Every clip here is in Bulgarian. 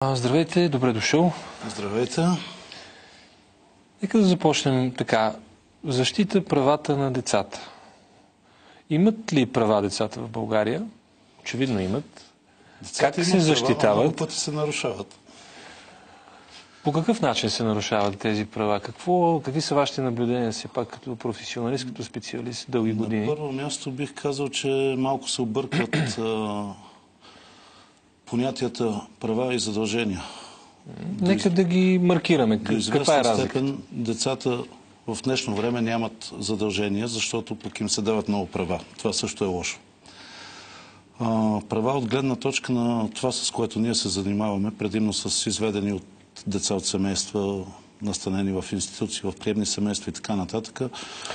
Здравейте, добре дошъл. Здравейте. Нека да започнем така. Защита правата на децата. Имат ли права децата в България? Очевидно имат. Децата как се защитават? Много пъти се нарушават. По какъв начин се нарушават тези права? Какви са вашите наблюдения, все пак като професионалист, като специалист дълги години? На първо място бих казал, че малко се объркват понятията права и задължения. Нека да ги маркираме. Каква е разликата? Децата в днешно време нямат задължения, защото пък им се дават много права. Това също е лошо. Права от гледна точка на това, с което ние се занимаваме, предимно с изведени от деца от семейства, настанени в институции, в приемни семейства и така нататък.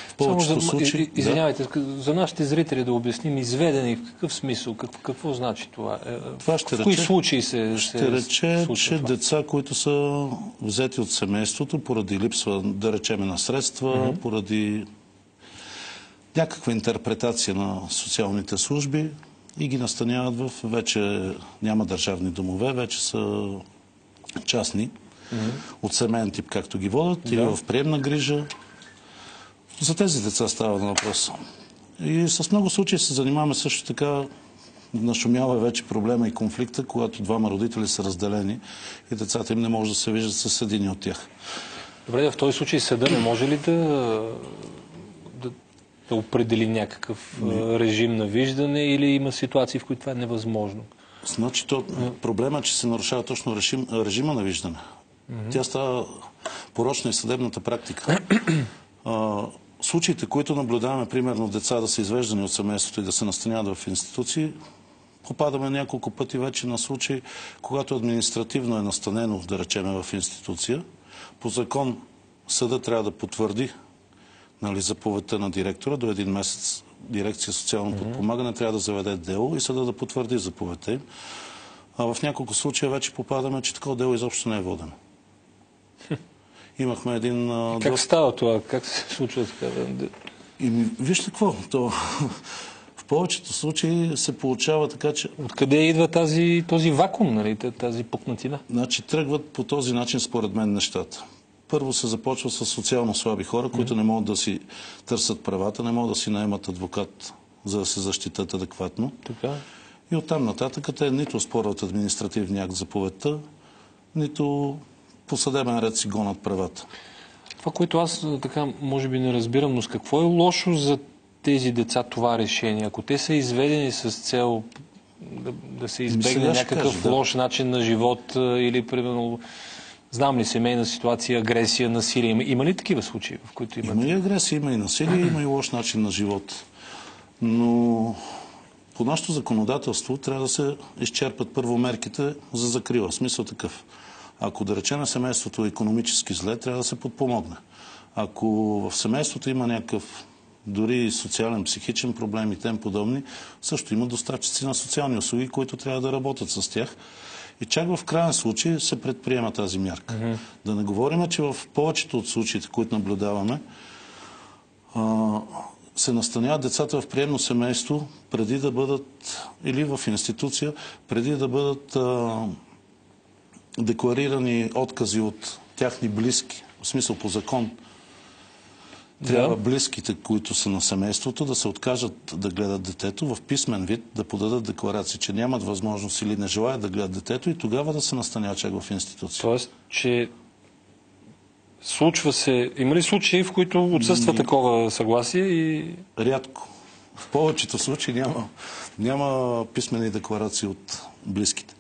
В повечето случаи... Извинявайте, за нашите зрители да обясним изведени в какъв смисъл, какво значи това? В кои случаи се Ще рече, че това? Деца, които са взети от семейството поради липсва, да речеме, на средства, поради някаква интерпретация на социалните служби и ги настаняват в вече няма държавни домове, вече са частни, от семейен тип, както ги водят, или в приемна грижа. За тези деца става на въпрос. И с много случаи се занимаваме също така, нашумява вече проблема и конфликта, когато двама родители са разделени и децата им не може да се виждат с един от тях. Добре, в този случай съда не може ли да определи някакъв режим на виждане или има ситуации, в които това е невъзможно? Значи, проблема е, че се нарушава точно режима на виждане. Тя става порочна и съдебната практика. Случаите, които наблюдаваме, примерно деца да са извеждани от семейството и да се настаняват в институции, попадаме няколко пъти вече на случаи, когато административно е настанено, да речеме, в институция. По закон съда трябва да потвърди заповедта на директора до един месец. Дирекция социално подпомагане трябва да заведе дело и съда да потвърди заповедта им. А в няколко случая вече попадаме, че такова дело изобщо не е водено. Имахме един... Как става това? Как се случва така? Вижте какво. В повечето случаи се получава така, че... Откъде идва този вакуум, нали? Тази пукнатина? Значи тръгват по този начин, според мен, нещата. Първо се започва с социално слаби хора, които не могат да си търсят правата, не могат да си наемат адвокат, за да се защитат адекватно. Така. И оттам нататък те нито спорват административния акт заповедта, нито по съдебен ред си гонят правата. Това, което аз така може би не разбирам, но с какво е лошо за тези деца това решение? Ако те са изведени с цел да се избегне някакъв лош начин на живот или примерно... Знам ли семейна ситуация, агресия, насилие? Има ли такива случаи, в които имате? Има и агресия, има и насилие, има и лош начин на живот. Но по нашето законодателство трябва да се изчерпат първо мерките за закрила. Смисъл такъв. Ако, да речем, семейството е икономически зле, трябва да се подпомогне. Ако в семейството има някакъв дори социален, психичен проблем и тем подобни, също има доставчици на социални услуги, които трябва да работят с тях. И чак в крайен случай се предприема тази мярка. Да не говорим, че в повечето от случаите, които наблюдаваме, се настаняват децата в приемно семейство преди да бъдат, или в институция, преди да бъдат декларирани откази от тяхни близки, в смисъл по закон. Трябва близките, които са на семейството, да се откажат да гледат детето в писмен вид, да подадат декларации, че нямат възможност или не желаят да гледат детето и тогава да се настаняват чак в институция. Тоест, че случва се... Има ли случаи, в които отсъства такова съгласие и... Рядко. В повечето случаи няма писмени декларации от близките.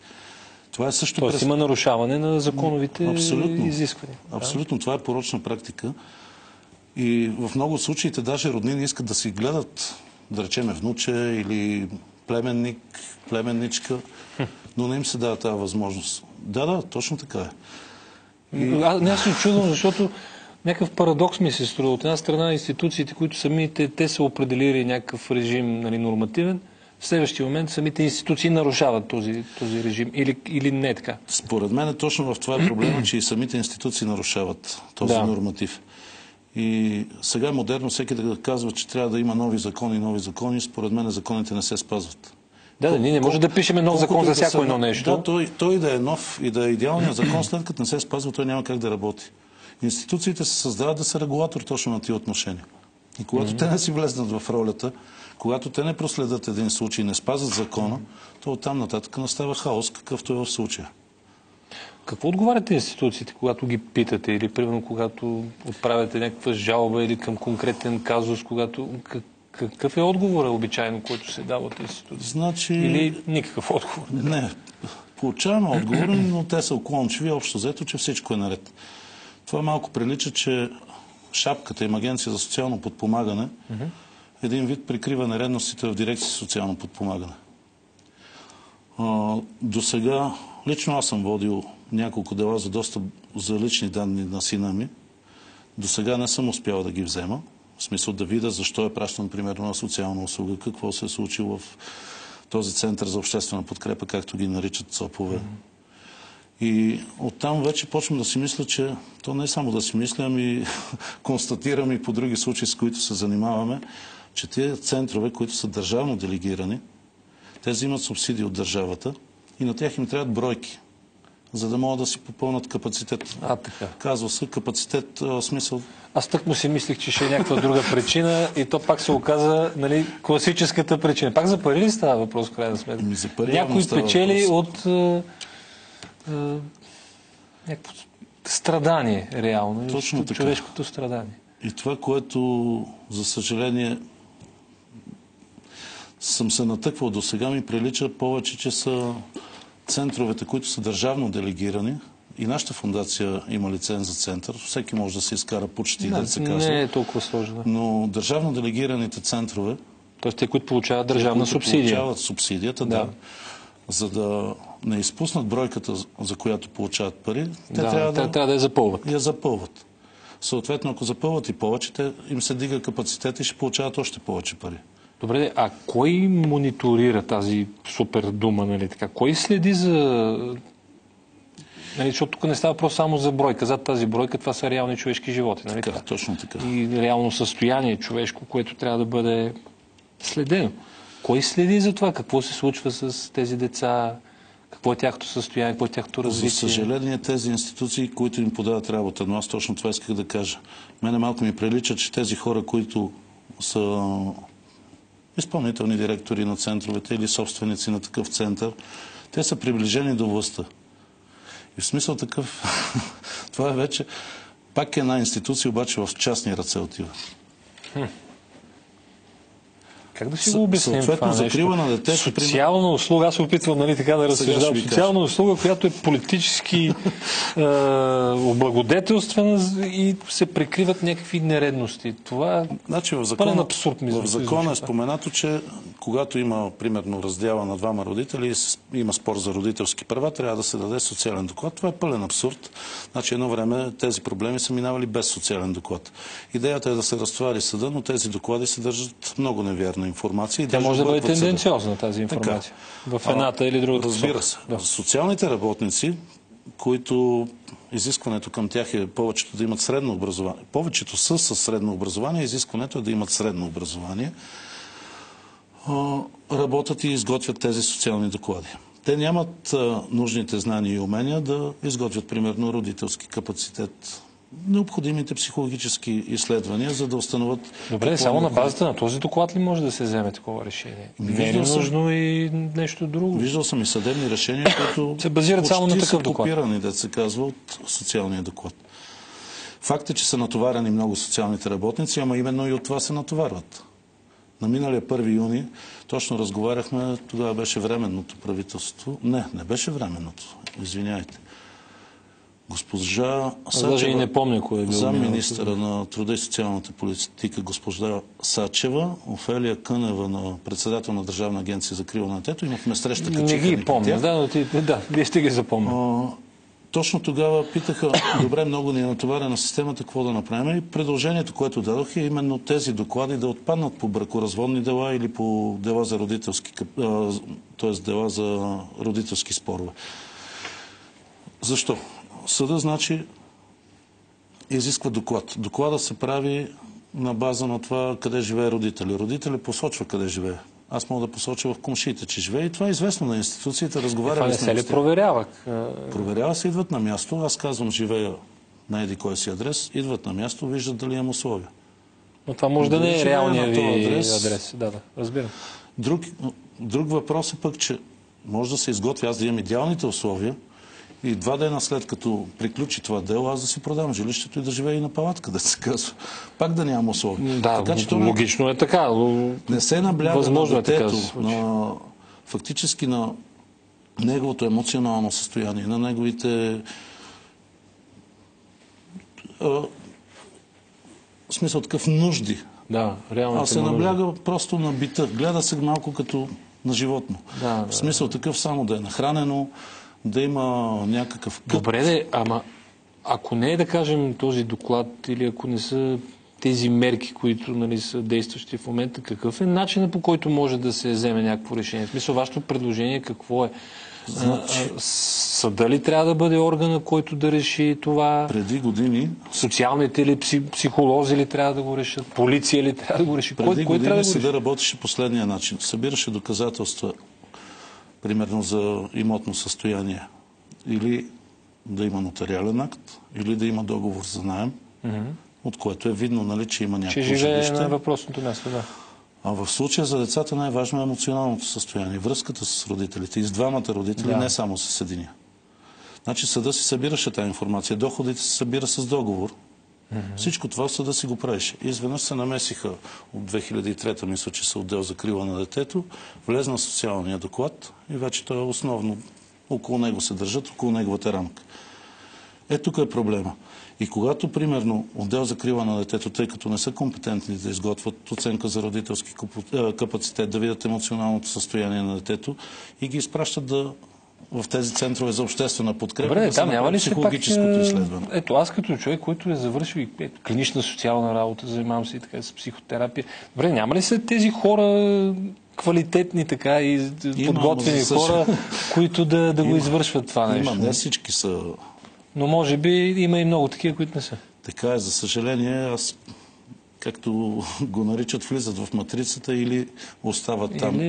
Това е също... Тоест има нарушаване на законовите изисквания. Абсолютно. Това е порочна практика. И в много случаите даже роднини искат да си гледат, да речеме, внуче или племенник, племенничка, но не им се дава тази възможност. Да, точно така е. Аз се чудвам, защото някакъв парадокс ми се струва. От една страна институциите, които самите те са определили някакъв режим, нали, нормативен, в следващия момент самите институции нарушават този режим или не е така? Според мен точно в това е проблема, че и самите институции нарушават този норматив. И сега е модерно всеки да казва, че трябва да има нови закони. Според мен законите не се спазват. Да, ние не може да пишем нов закон за всяко едно нещо. Да, той да е нов и да е идеалният закон, след като не се спазва, той няма как да работи. Институциите се създават да са регулатор точно на тия отношения. И когато те не си влезнат в ролята, когато те не проследят един случай, не спазват закона, то оттам нататък настава хаос, какъвто е в случая. Какво отговаряте институциите, когато ги питате или примерно когато отправяте някаква жалба или към конкретен казус, когато... Какъв е отговорът обичайно, който се дава от институции? Значи... Или никакъв отговор? Не. Получаваме отговори, но те са уклончиви, общо взето, че всичко е наред. Това малко прилича, че шапката им Агенция за социално подпомагане един вид прикрива нередностите в дирекция социално подпомагане. До сега, лично аз съм водил няколко дела за достъп за лични данни на сина ми. До сега не съм успял да ги взема. В смисъл да видя защо е пращан, примерно, на социална услуга, какво се е случило в този център за обществена подкрепа, както ги наричат ЦОПове. И оттам вече почвам да си мисля, че то не е само да си мисля, ами констатирам и по други случаи, с които се занимаваме, че тези центрове, които са държавно делегирани, те взимат субсидии от държавата и на тях им трябват бройки, за да могат да си попълнат капацитет. Така. Казва се капацитет, смисъл... Аз тъкмо си мислих, че ще е някаква друга причина и то пак се оказа, нали, класическата причина. Пак за пари ли става въпрос, в крайна сметка? Някой печели от някакво страдание, реално. Точно така. Човешкото страдание. И това, което, за съжаление, съм се натъквал до сега, ми прилича повече, че са центровете, които са държавно делегирани. И нашата фундация има лиценз за център. Всеки може да се изкара почти, да се казва. Не е толкова сложно. Но държавно делегираните центрове... Тоест те, които получават държавна субсидия. Получават субсидията, да. За да не изпуснат бройката, за която получават пари, те трябва да я запълват. Я запълват. Съответно, ако запълват и повече, им се дига капацитет и ще получават още повече пари. Добре, а кой мониторира тази супер дума, нали така? Кой следи за... Нали, защото тук не става просто само за бройка. Зад тази бройка това са реални човешки животи. Нали? Така, точно така. И реално състояние човешко, което трябва да бъде следено. Кой следи за това? Какво се случва с тези деца? Какво е тяхното състояние? Какво е тяхното развитие? За съжаление, тези институции, които им подават работа, но аз точно това исках да кажа. Мене малко ми прилича, че тези хора, които са изпълнителни директори на центровете или собственици на такъв център, те са приближени до властта. И в смисъл такъв, това е вече пак една институция, обаче в частни ръце отива. Как да си го обясним това нещо? Закрива на детето, социална услуга, аз се опитвам, нали, така да разсъждавам. Социална услуга, която е политически облагодетелствена и се прикриват някакви нередности. Това значи, пълен абсурд. В закона е споменато, че когато има, примерно, раздяла на двама родители и има спор за родителски права, трябва да се даде социален доклад. Това е пълен абсурд. Значи едно време тези проблеми са минавали без социален доклад. Идеята е да се разтовари съда, но тези доклади съдържат много невярна информация. Тя може да бъде тенденциозна, тази информация. В едната или другата. Разбира се. Да. Социалните работници, които изискването към тях е повечето да имат средно образование. Повечето са със средно образование, изискването е да имат средно образование. Работят и изготвят тези социални доклади. Те нямат нужните знания и умения да изготвят, примерно, родителски капацитет, необходимите психологически изследвания, за да установят... Добре, само на базата на този доклад ли може да се вземе такова решение? Не е нужно и нещо друго? Виждал съм и съдебни решения, които се базират само на такъв доклад. Копирани, да се казва, от социалния доклад. Факт е, че са натоварени много социалните работници, ама именно и от това се натоварват. На миналия 1 юни точно разговаряхме, тогава беше временното правителство. Не беше временното, извиняйте. Госпожа Сачева, и не помня кой е бил замминистъра на труда и социалната политика, госпожа Сачева, Офелия Кънева, на председател на Държавна агенция за закрила на детето. Имахме среща, качиха. Не ги помня, да, вие сте ги запомнили. Точно тогава питаха, добре, много ни е натоварена системата, какво да направим. И предложението, което дадох, е именно тези доклади да отпаднат по бракоразводни дела или по дела за родителски, т.е. дела за родителски спорове. Защо? Съда, значи, изисква доклад. Доклада се прави на база на това къде живее родителя. Родителя посочва къде живее. аз мога да посоча в комшиите, че живее. И това е известно на институциите. Разговаряли това не се ли проверява? Проверява се, идват на място. Аз казвам, живея на еди кой си адрес. Идват на място, виждат дали имам условия. Но това може да не е реалният ви адрес. Да, разбирам. Друг въпрос е пък, че може да се изготви аз да имам идеалните условия и 2 дена след като приключи това дело, аз да си продам жилището и да живея и на палатка, да се казва. Пак да нямам условия. Да, така, че логично е така. Не се набляга на детето, фактически на неговото емоционално състояние, на неговите в смисъл такъв нужди. Да, реално. А се набляга просто на бита. Гледа се малко като на животно. В смисъл такъв само да е нахранено, да има някакъв кът. Добре, ама ако не е, да кажем, този доклад или ако не са тези мерки, които, нали, са действащи в момента, какъв е начинът, по който може да се вземе някакво решение? В смисъл, вашето предложение какво е? Съда ли трябва да бъде органа, който да реши това? Преди години... Социалните или психолози ли трябва да го решат? Полиция ли трябва да го реши? Преди години съда работеше последния начин. Събираше доказателства, примерно за имотно състояние. Или да има нотариален акт, или да има договор за наем, от което е видно, нали, че има някакво жилище. Че живее на въпросното място, да. А в случая за децата най-важно е емоционалното състояние, връзката с родителите. И с двамата родители, не само с единия. Значи съда си събираше тази информация, доходите се събира с договор. Всичко това съда си го правеше. И изведнъж се намесиха от 2003-та, мисля, че са отдел за закрила на детето, влезна социалния доклад и вече той е основно около него се държат, около неговата рамка. Тук е проблема. И когато, примерно, отдел за закрила на детето, тъй като не са компетентни да изготвят оценка за родителски капацитет, да видят емоционалното състояние на детето и ги изпращат в тези центрове за обществена подкрепа, да се направи психологическото изследване. Ето, аз като човек, който е завършил клинична социална работа, занимавам се и така с психотерапия. Добре, няма ли са тези хора квалитетни така и подготвени хора, които да го извършват това нещо? Има, не всички са... Но може би има и много такива, които не са. Така е, за съжаление, аз, както го наричат, влизат в матрицата или остават там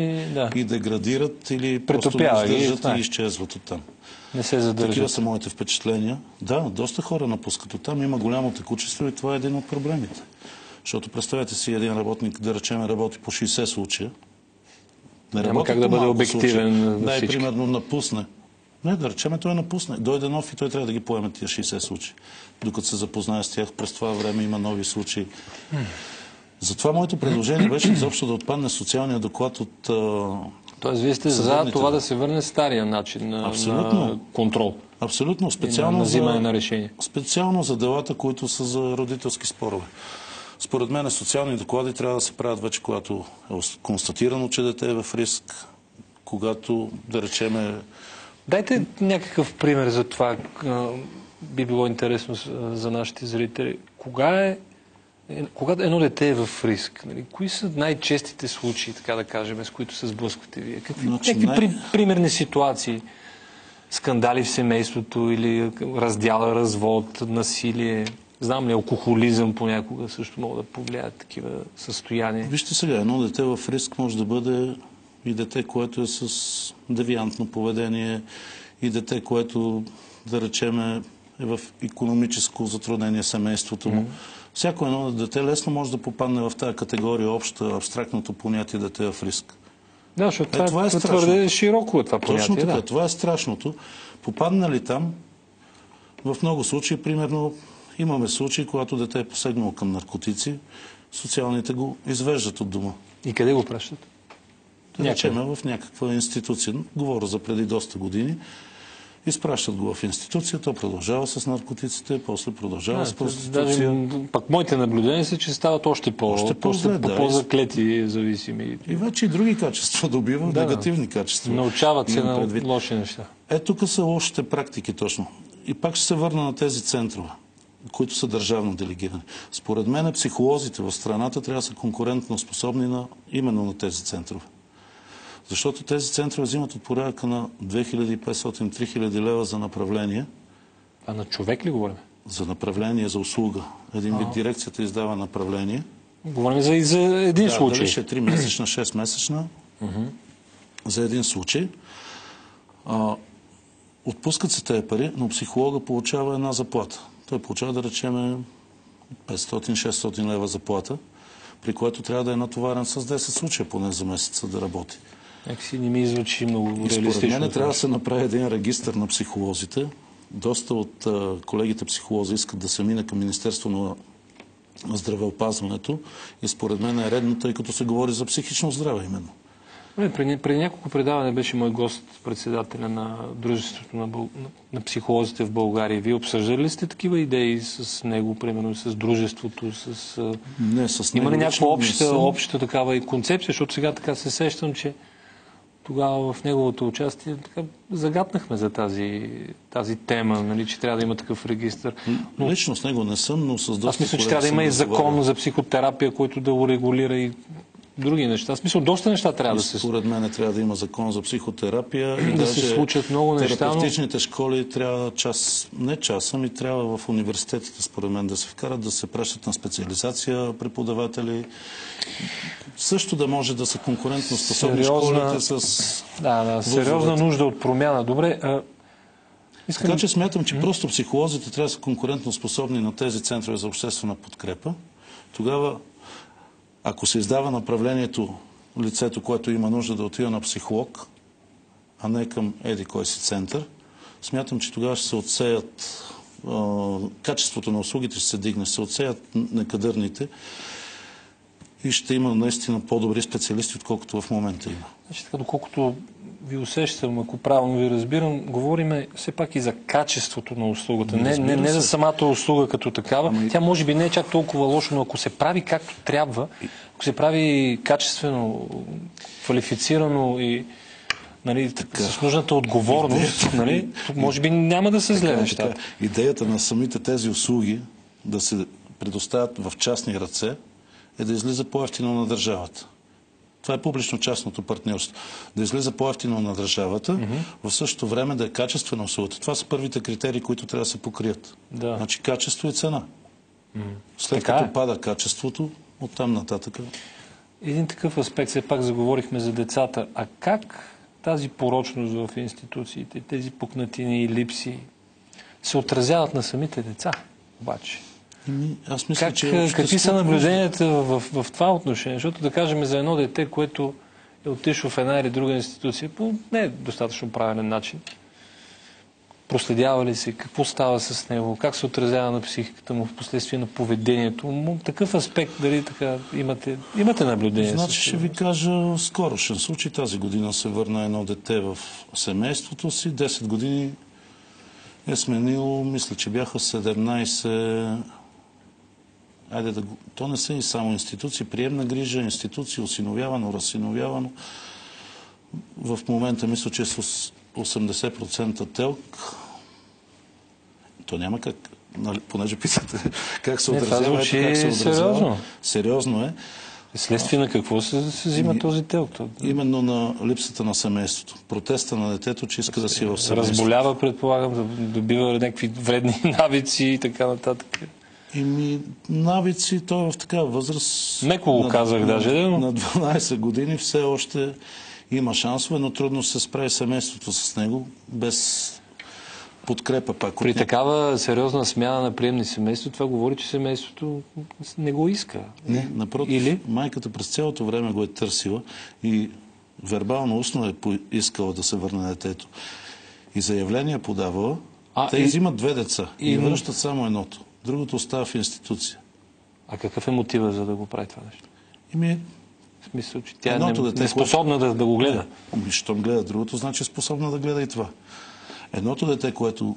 и деградират, или просто не издържат и изчезват оттам. Не се задържат. Такива са моите впечатления. Да, доста хора напускат оттам, има голямо текучество и това е един от проблемите. Защото представете си, един работник, да речем, работи по 60 случая. Няма как да бъде обективен. Да, и примерно напусне. Не, да речем, той напусне. Дойде нов и той трябва да ги поеме тия 60 случаи. Докато се запознае с тях, през това време има нови случаи. Затова моето предложение беше изобщо да отпадне социалния доклад от Тоест, вие сте за това да се върне стария начин на контрол. Абсолютно. Специално на взимане на решение. Специално за делата, които са за родителски спорове. Според мен социални доклади трябва да се правят вече, когато е констатирано, че дете е в риск, когато, да речеме... Дайте някакъв пример за това. Би било интересно за нашите зрители. Когато едно дете е в риск, нали, кои са най-честите случаи, така да кажем, с които се сблъсквате вие? Някакви примерни ситуации? Скандали в семейството или раздяла, развод, насилие? Знам ли, алкохолизъм понякога също могат да повлияят такива състояния? Вижте сега, едно дете в риск може да бъде и дете, което е с девиантно поведение, и дете, което, да речем, е в икономическо затруднение семейството му. Всяко едно дете лесно може да попадне в тази категория обща, абстрактното понятие дете в риск. Да, защото това е твърде широко това понятие. Точно така, това е страшното. Попадна ли там, в много случаи, примерно, имаме случаи, когато дете е посегнало към наркотици, социалните го извеждат от дома. И къде го пращат? Да речем в някаква институция. Говоря за преди доста години. Изпращат го в институция, то продължава с наркотиците, после продължава с проституция. Пак моите наблюдения са, че стават още по-заклети зависими. И вече и други качества добива, негативни качества. Научават се на лоши неща. Тук са лошите практики точно. И пак ще се върна на тези центрове, които са държавно делегирани. Според мен психолозите в страната трябва да са конкурентно способни именно на тези центрове. Защото тези центрове взимат от порядъка на 2500-3000 лева за направление. А на човек ли говорим? За направление, за услуга. Един вид дирекцията издава направление. Говорим за един случай. Дали ще е 3-месечна, 6-месечна. за един случай. Отпускат се тези пари, но психолога получава една заплата. Той получава, да речем, 500-600 лева заплата, при което трябва да е натоварен с 10 случая поне за месеца да работи. Си не ми звучи много реалистично. Според мен трябва да се направи един регистър на психолозите. Доста от колегите психолози искат да се мине към Министерство на здравеопазването и според мен е редно, тъй като се говори за психично здраве именно. Преди няколко предаване беше мой гост, председателя на Дружеството на психолозите в България. Вие обсъждали ли сте такива идеи с него, примерно с Дружеството? Не, с него. Има ли някаква обща такава и концепция? Защото сега така се сещам, че тогава в неговото участие така загатнахме за тази тема, нали, че трябва да има такъв регистър. Лично с него не съм, но с доста... Аз мисля, че трябва да има и закон за психотерапия, който да урегулира и други неща. В смисъл, доста неща трябва да се... Според мен трябва да има закон за психотерапия. Да се случат много неща. Терапевтичните школи трябва трябва в университетите, според мен, да се вкарат, да се пращат на специализация преподаватели. Също да може да са конкурентно способни школите с... Да, сериозна нужда от промяна. Добре. Така че смятам, че просто психолозите трябва да са конкурентно способни на тези центрове за обществена подкрепа. Тогава, ако се издава направлението лицето, което има нужда да отива на психолог, а не към еди кой си център, смятам, че тогава ще се отсеят качеството на услугите, ще се дигне, ще се отсеят некадърните и ще има наистина по-добри специалисти, отколкото в момента има. Значи, така, доколкото ви усещам, ако правилно ви разбирам, говориме все пак и за качеството на услугата. Не за самата услуга като такава. Тя може би не е чак толкова лошо, но ако се прави както трябва, ако се прави качествено, квалифицирано и с нужната отговорност, може би няма да се зле нещата. Идеята на самите тези услуги да се предоставят в частни ръце е да излиза по-евтино на държавата. Това е публично-частното партньорство. Да излиза по-евтино на държавата, в същото време да е качествена услугата. Това са първите критерии, които трябва да се покрият. Да. Значи качество и цена. След като пада качеството, оттам нататък. Един такъв аспект, все пак заговорихме за децата. А как тази порочност в институциите, тези пукнатини и липси се отразяват на самите деца? Обаче. Аз мисля, че какви са наблюденията в това отношение? Защото да кажем за едно дете, което е отишло в една или друга институция по не достатъчно правилен начин. Проследява ли се? Какво става с него? Как се отразява на психиката му, в последствие на поведението му? Такъв аспект, дали така имате наблюдение? Значи ще ви кажа скорошен случай. Тази година се върна едно дете в семейството си. 10 години е сменило, мисля, че бяха 17... То не са и само институции, приемна грижа, институции, осиновявано, разсиновявано. В момента мисля, че с 80% телк. То няма как, понеже питате как се отразява. Как се сериозно. Сериозно е. Следствие на какво се взима този телк? Именно на липсата на семейството. Протеста на детето, че иска да си в семейството. Разболява, предполагам, добива някакви вредни навици и така нататък. Навици, той е в такава възраст... Меко го казах даже. На 12 години все още има шансове, но трудно се справи семейството с него, без подкрепа пак. При такава сериозна смяна на приемни семейства, това говори, че семейството не го иска. Не, напротив. Майката през цялото време го е търсила и вербално, устно е искала да се върне детето. И заявление подавала. Те изимат 2 деца и връщат само едното. Другото остава в институция. А какъв е мотива за да го прави това нещо? В смисъл, че тя е способна да го гледа. Щом гледа другото, значи е способна да гледа и това. Едното дете, което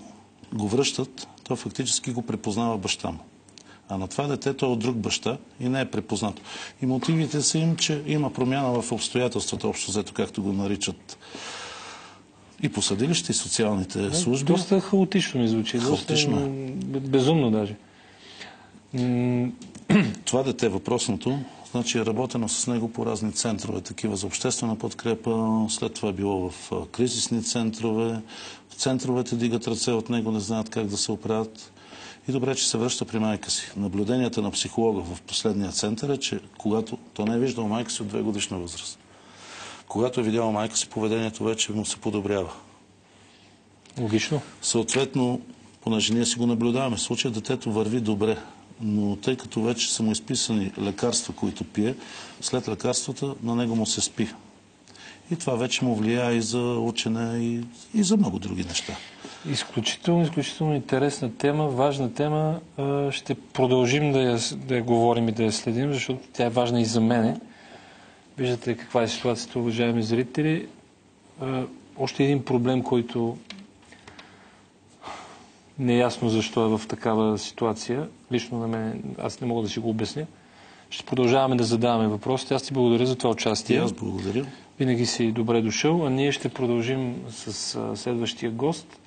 го връщат, то фактически го препознава баща му. А на това дете то е от друг баща и не е препознато. И мотивите са им, че има промяна в обстоятелствата, общо взето, както го наричат и по съдилище, и социалните служби. Доста хаотично ми звучи. Хаотично. Безумно даже. Това дете, въпросното, значи е работено с него по разни центрове, такива за обществена подкрепа, след това е било в кризисни центрове, в центровете дигат ръце от него, не знаят как да се оправят. И добре, че се връща при майка си. Наблюденията на психолога в последния център е, че когато то не е виждал майка си от 2 годишна възраст. Когато е видяла майка си, поведението вече му се подобрява. Логично. Съответно, понеже ние си го наблюдаваме, в случая детето върви добре, но тъй като вече са му изписани лекарства, които пие, след лекарствата на него му се спи. И това вече му влияе и за учене, и за много други неща. Изключително интересна тема, важна тема. Ще продължим да я говорим и да я следим, защото тя е важна и за мене. Виждате каква е ситуацията, уважаеми зрители. Още един проблем, който не е ясно защо е в такава ситуация. Лично на мен, аз не мога да си го обясня. Ще продължаваме да задаваме въпросите. Аз ти благодаря за това участие. И аз благодаря. Винаги си добре дошъл, а ние ще продължим с следващия гост.